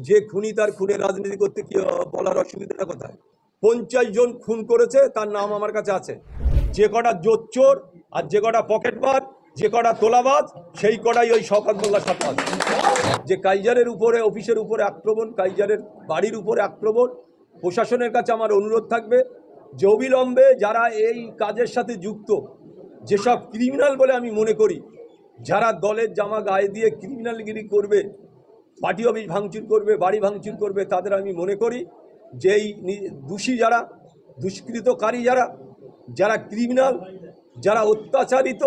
যে খুনি তার খুনের রাজনীতি করতে কি বলার অসুবিধাটা কোথায়? 50 জন খুন করেছে, তার নাম আমার কাছে আছে। যে কটা জোচ্চোর আর যে কটা পকেটমার, যে কটা তোলাবাজ, সেই কটাই ওই শওকত মোল্লার সাথে আছে। যে কাইজারের উপরে, অফিসের উপরে আক্রমণ, কাইজারের বাড়ির উপরে আক্রমণ, প্রশাসনের কাছে আমার অনুরোধ থাকবে যে অবিলম্বে যারা এই কাজের সাথে যুক্ত, যেসব ক্রিমিনাল বলে আমি মনে করি, যারা দলের জামা গায়ে দিয়ে ক্রিমিনালগিরি করবে, পার্টি অফিস ভাঙচুর করবে, বাড়ি ভাঙচুর করবে, তাদের আমি মনে করি যে এই দোষী যারা, দুষ্কৃতকারী যারা, যারা ক্রিমিনাল, যারা অত্যাচারিত,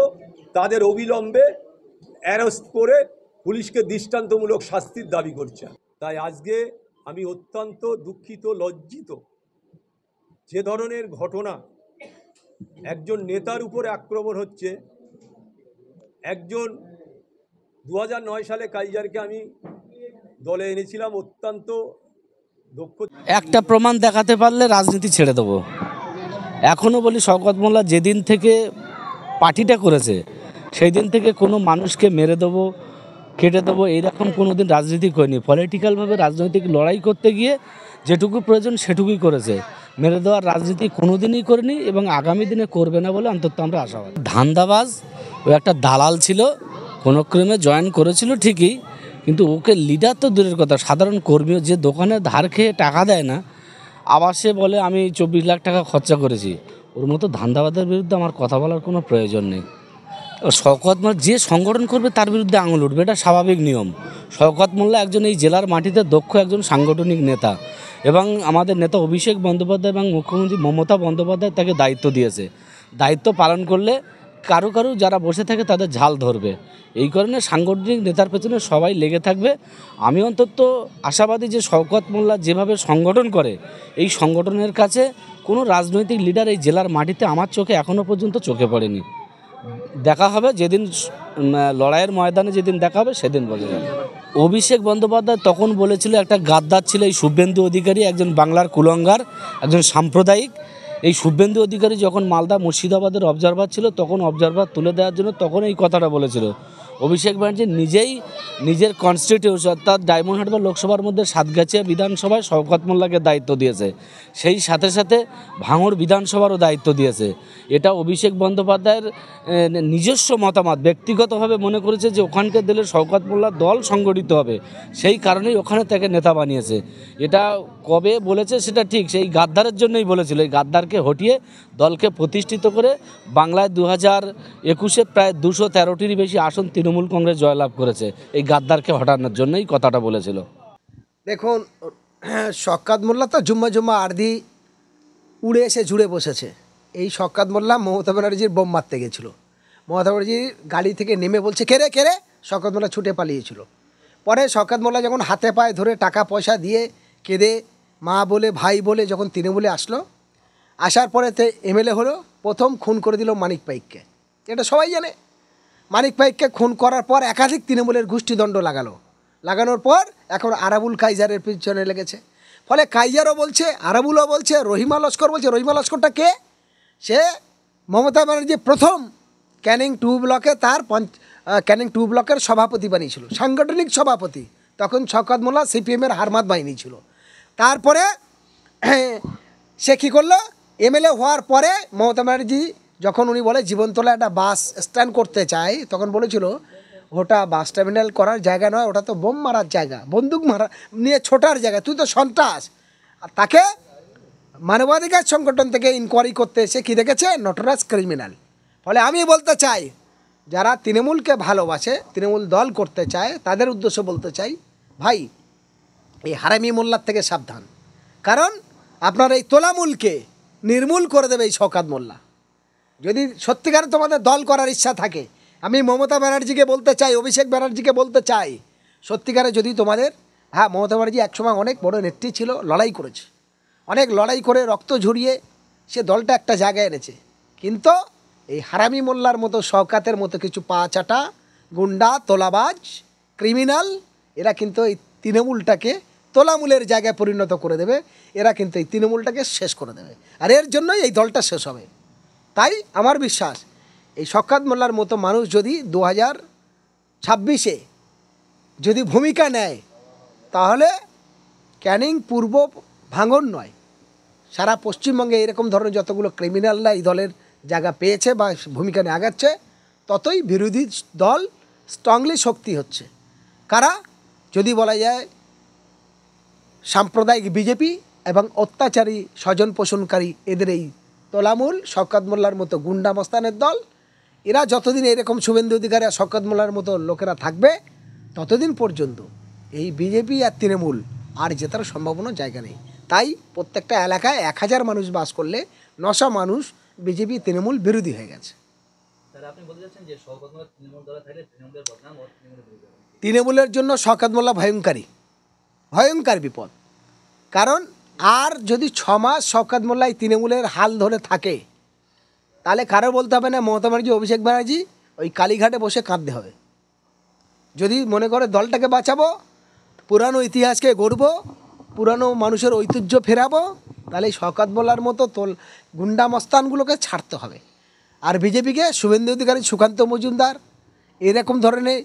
তাদের অবিলম্বে অ্যারেস্ট করে পুলিশকে দৃষ্টান্তমূলক শাস্তির দাবি করছে। তাই আজকে আমি অত্যন্ত দুঃখিত, লজ্জিত। যে ধরনের ঘটনা, একজন নেতার উপরে আক্রমণ হচ্ছে, একজন 2009 সালে কাইজারকে আমি দলে এনেছিলাম, অত্যন্ত দক্ষ। একটা প্রমাণ দেখাতে পারলে রাজনীতি ছেড়ে দেবো। এখনও বলি, শওকত মোল্লা যেদিন থেকে পার্টিটা করেছে সেই দিন থেকে কোনো মানুষকে মেরে দেবো, কেটে দেবো, এইরকম কোনো দিন রাজনীতি করেনি। পলিটিক্যালভাবে রাজনৈতিক লড়াই করতে গিয়ে যেটুকু প্রয়োজন সেটুকুই করেছে। মেরে দেওয়ার রাজনীতি কোনো দিনই করেনি এবং আগামী দিনে করবে না বলে অন্তত আমরা আশাবাদী। ধান্দাবাজ, ও একটা দালাল ছিল, কোনো ক্রমে জয়েন করেছিল ঠিকই, কিন্তু ওকে লিডার তো দূরের কথা, সাধারণ কর্মীও, যে দোকানে ধার খেয়ে টাকা দেয় না, আবার সে বলে আমি 24 লাখ টাকা খরচা করেছি। ওর মতো ধান্দাবাজের বিরুদ্ধে আমার কথা বলার কোনো প্রয়োজন নেই। শওকত মোল্লা যে সংগঠন করবে তার বিরুদ্ধে আঙুল উঠবে, এটা স্বাভাবিক নিয়ম। শওকত মোল্লা একজন এই জেলার মাটিতে দক্ষ একজন সাংগঠনিক নেতা, এবং আমাদের নেতা অভিষেক বন্দ্যোপাধ্যায় এবং মুখ্যমন্ত্রী মমতা বন্দ্যোপাধ্যায় তাকে দায়িত্ব দিয়েছে। দায়িত্ব পালন করলে কারো যারা বসে থাকে তাদের ঝাল ধরবে। এই কারণে সাংগঠনিক নেতার পেছনে সবাই লেগে থাকবে। আমি অন্তত আশাবাদী যে শওকত মোল্লা যেভাবে সংগঠন করে, এই সংগঠনের কাছে কোনো রাজনৈতিক লিডার এই জেলার মাটিতে আমার চোখে এখনও পর্যন্ত চোখে পড়েনি। দেখা হবে যেদিন লড়াইয়ের ময়দানে, যেদিন দেখা হবে সেদিন বোঝা যাবে। অভিষেক বন্দ্যোপাধ্যায় তখন বলেছিল একটা গাদ্দার ছিল এই শুভেন্দু অধিকারী, একজন বাংলার কুলঙ্গার, একজন সাম্প্রদায়িক। এই শুভেন্দু অধিকারী যখন মালদা মুর্শিদাবাদের অবজারভার ছিল, তখন অবজারভার তুলে দেওয়ার জন্য তখন এই কথাটা বলেছিল। অভিষেক ব্যানার্জি নিজেই নিজের কনস্টিটিউশন, অর্থাৎ ডায়মন্ড হারবার লোকসভার মধ্যে সাতগাছিয়া বিধানসভায় শওকত মোল্লাকে দায়িত্ব দিয়েছে, সেই সাথে সাথে ভাঙড় বিধানসভারও দায়িত্ব দিয়েছে। এটা অভিষেক বন্দ্যোপাধ্যায়ের নিজস্ব মতামত, ব্যক্তিগতভাবে মনে করেছে যে ওখানকার দিলে শওকত মোল্লার দল সংগঠিত হবে, সেই কারণেই ওখানে তাকে নেতা বানিয়েছে। এটা কবে বলেছে সেটা ঠিক, সেই গাদ্দারের জন্যই বলেছিল। এই গাদ্দারকে হটিয়ে দলকে প্রতিষ্ঠিত করে বাংলায় 2021-এ প্রায় 213টির বেশি আসন তৃণমূল কংগ্রেস জয়লাভ করেছে। এই গাদ্দারকে হটানোর জন্যই কথাটা বলেছিল। দেখুন, শওকত মোল্লা তো জুম্মা জুম্মা আর্ধি উড়ে এসে জুড়ে বসেছে। এই শওকত মোল্লা মমতা ব্যানার্জির বোম মারতে গেছিল, মমতা ব্যানার্জির গাড়ি থেকে নেমে বলছে কেরে কেরে, শওকত মোল্লা ছুটে পালিয়েছিল। পরে শওকত মোল্লা যখন হাতে পায়ে ধরে টাকা পয়সা দিয়ে কেঁদে মা বলে ভাই বলে যখন তৃণমূলে আসলো, আসার পরে এমএলএ হলো, প্রথম খুন করে দিল মানিক পাইককে। এটা সবাই জানে। মানিক পাইককে খুন করার পর একাধিক তৃণমূলের গোষ্ঠীদণ্ড লাগানোর পর এখন আরাবুল কাইজারের পিছনে লেগেছে। ফলে কাইজারও বলছে, আরাবুলও বলছে, রহিমা লস্কর বলছে। রহিমা লস্করটা কে? সে মমতা ব্যানার্জি প্রথম ক্যানিং 2 ব্লকে ক্যানিং 2 ব্লকের সভাপতি বানিয়েছিল, সাংগঠনিক সভাপতি। তখন শওকত মোল্লা সিপিএমের হারমাত বাহিনী ছিল। তারপরে সে কী করলো, এমএলএ হওয়ার পরে মমতা ব্যানার্জি যখন উনি বলে জীবনতলা একটা বাস স্ট্যান্ড করতে চাই, তখন বলেছিল ওটা বাস টার্মিনাল করার জায়গা নয়, ওটা তো বোম মারার জায়গা, বন্দুক মারা নিয়ে ছোটার জায়গা, তুই তো সন্ত্রাস। আর তাকে মানবাধিকার সংগঠন থেকে ইনকোয়ারি করতে এসে কী দেখেছে, নটরাজ ক্রিমিনাল। ফলে আমি বলতে চাই, যারা তৃণমূলকে ভালোবাসে, তৃণমূল দল করতে চায়, তাদের উদ্দেশ্য বলতে চাই, ভাই এই হারামি মোল্লার থেকে সাবধান। কারণ আপনার এই তোলামূলকে নির্মূল করে দেবে এই শওকত মোল্লা। যদি সত্যিকারে তোমাদের দল করার ইচ্ছা থাকে, আমি মমতা ব্যানার্জিকে বলতে চাই, অভিষেক ব্যানার্জিকে বলতে চাই, সত্যিকারে যদি তোমাদের, হ্যাঁ মমতা ব্যানার্জি একসময় অনেক বড় নেত্রী ছিল, লড়াই করেছে, অনেক লড়াই করে রক্ত ঝরিয়ে সে দলটা একটা জায়গায় এনেছে। কিন্তু এই হারামি মোল্লার মতো, শওকতের মতো কিছু পা চাটা গুন্ডা, তোলাবাজ, ক্রিমিনাল, এরা কিন্তু এই তৃণমূলটাকে তোলামূলের জায়গায় পরিণত করে দেবে। এরা কিন্তু এই তৃণমূলটাকে শেষ করে দেবে, আর এর জন্যই এই দলটা শেষ হবে। তাই আমার বিশ্বাস, এই শওকত মোল্লার মতো মানুষ যদি 2026-এ যদি ভূমিকা নেয়, তাহলে ক্যানিং পূর্ব ভাঙন নয়, সারা পশ্চিমবঙ্গে এরকম ধরনের যতগুলো ক্রিমিনালরা এই দলের জায়গা পেয়েছে বা ভূমিকা নিয়ে আগাচ্ছে, ততই বিরোধী দল স্ট্রংলি শক্তি হচ্ছে। কারা? যদি বলা যায় সাম্প্রদায়িক বিজেপি এবং অত্যাচারী স্বজন পোষণকারী, এদের এই তোলামূল শওকত মোল্লার মতো গুন্ডা মস্তানের দল, এরা যতদিন এরকম শুভেন্দু অধিকারী আর শওকত মোল্লার মতো লোকেরা থাকবে, ততদিন পর্যন্ত এই বিজেপি আর তৃণমূল আর জেতার সম্ভাবনা জায়গা নেই। তাই প্রত্যেকটা এলাকায় 1000 মানুষ বাস করলে 900 মানুষ বিজেপি তৃণমূল বিরোধী হয়ে গেছে। তৃণমূলের জন্য শওকত মোল্লা ভয়ঙ্কর বিপদ। কারণ আর যদি 6 মাস শওকত মোল্লাই তৃণমূলের হাল ধরে থাকে, তাহলে কারো বলতে হবে না মমতা ব্যানার্জি, অভিষেক ব্যানার্জি ওই কালীঘাটে বসে কাঁদতে হবে। যদি মনে করে দলটাকে বাঁচাবো, পুরানো ইতিহাসকে গড়ব, পুরানো মানুষের ঐতিহ্য ফেরাবো, তাহলে এই শওকত মোল্লার মতো গুন্ডা মস্তানগুলোকে ছাড়তে হবে। আর বিজেপিকে শুভেন্দু অধিকারী, সুকান্ত মজুমদার, এরকম ধরনের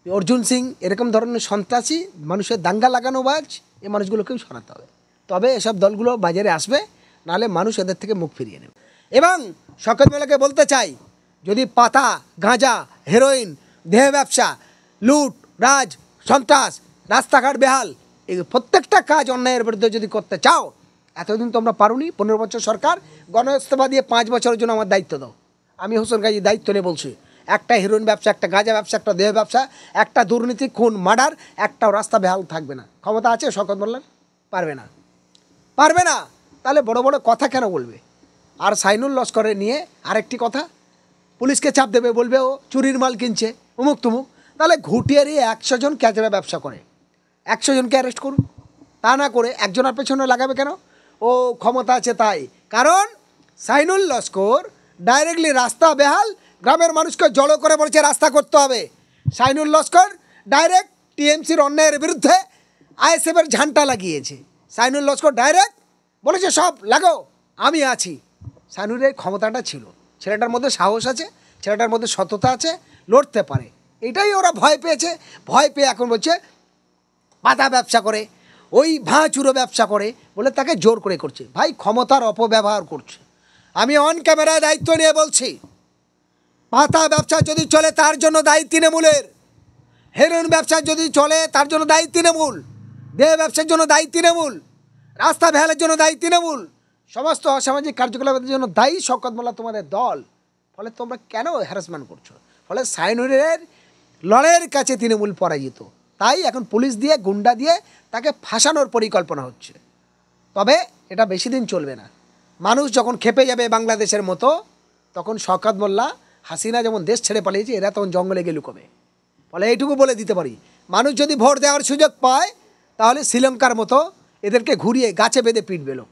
অর্জুন সিং, এরকম ধরনের সন্ত্রাসী মানুষের দাঙ্গা লাগানো বাজ, এই মানুষগুলোকেও সরাতে হবে। তবে এসব দলগুলো বাজারে আসবে, নাহলে মানুষ এদের থেকে মুখ ফিরিয়ে নেবে। এবং শওকত মোল্লাকে বলতে চাই, যদি পাতা, গাঁজা, হেরোইন, দেহ ব্যবসা, লুট, রাজ, সন্ত্রাস, রাস্তাঘাট বেহাল, এই প্রত্যেকটা কাজ অন্যায়ের বিরুদ্ধে যদি করতে চাও, এতদিন তোমরা পারোনি। 15 বছর সরকার, গণ ইস্তফা দিয়ে 5 বছরের জন্য আমার দায়িত্ব দাও। আমি হোসেন গাজী দায়িত্ব নিয়ে বলছি, একটা হিরোইন ব্যবসা, একটা গাঁজা ব্যবসা, একটা দেহ ব্যবসা, একটা দুর্নীতি, খুন, মার্ডার, একটাও রাস্তা বেহাল থাকবে না। ক্ষমতা আছে শওকত মোল্লার? পারবে না। তাহলে বড় বড় কথা কেন বলবে? আর সাইনুল লস্করে নিয়ে আরেকটি কথা, পুলিশকে চাপ দেবে, বলবে ও চুরির মাল কিনছে, উমুক তুমুক। তাহলে ঘুটিয়ারি 100 জন ক্যাচরা ব্যবসা করে, 100 জনকে অ্যারেস্ট করুন। তা না করে একজনের পেছনে লাগাবে কেন? ও ক্ষমতা আছে তাই। কারণ সাইনুল লস্কর ডাইরেক্টলি রাস্তা বেহাল, গ্রামের মানুষকে জড়ো করে বলছে রাস্তা করতে হবে। সাইনুল লস্কর ডাইরেক্ট টিএমসির অন্যায়ের বিরুদ্ধে আইএসএফের ঝান্ডা লাগিয়েছে। সাইনুল লস্কর ডাইরেক্ট বলেছে সব লাগাও, আমি আছি। সাইনুলের ক্ষমতাটা ছিল, ছেলেটার মধ্যে সাহস আছে, ছেলেটার মধ্যে সততা আছে, লড়তে পারে। এটাই ওরা ভয় পেয়েছে। ভয় পেয়ে এখন বলছে পাতা ব্যবসা করে, ওই ভাঁচুরো ব্যবসা করে বলে তাকে জোর করে করছে। ভাই, ক্ষমতার অপব্যবহার করছে। আমি অন ক্যামেরায় দায়িত্ব নিয়ে বলছি, পাতা ব্যবসা যদি চলে তার জন্য দায়ী তৃণমূলের, হেরোইন ব্যবসা যদি চলে তার জন্য দায়ী তৃণমূল, দেহ ব্যবসার জন্য দায়ী তৃণমূল, রাস্তা বেহালের জন্য দায়ী তৃণমূল, সমস্ত অসামাজিক কার্যকলাপের জন্য দায়ী শওকত মোল্লা তোমাদের দল। ফলে তোমরা কেন হ্যারাসমেন্ট করছো? ফলে সাইনুলের লড়াইয়ের কাছে তৃণমূল পরাজিত। তাই এখন পুলিশ দিয়ে, গুন্ডা দিয়ে তাকে ফাঁসানোর পরিকল্পনা হচ্ছে। তবে এটা বেশি দিন চলবে না। মানুষ যখন খেপে যাবে বাংলাদেশের মতো, তখন শওকত মোল্লা, হাসিনা যেমন দেশ ছেড়ে পালিয়েছে, এরা তখন জঙ্গলে গিয়ে লুকোবে। ফলে এইটুকু বলে দিতে পারি, মানুষ যদি ভোট দেওয়ার সুযোগ পায়, তাহলে শ্রীলঙ্কার মতো এদেরকে ঘুরিয়ে গাছে বেঁধে পিটবে লোক।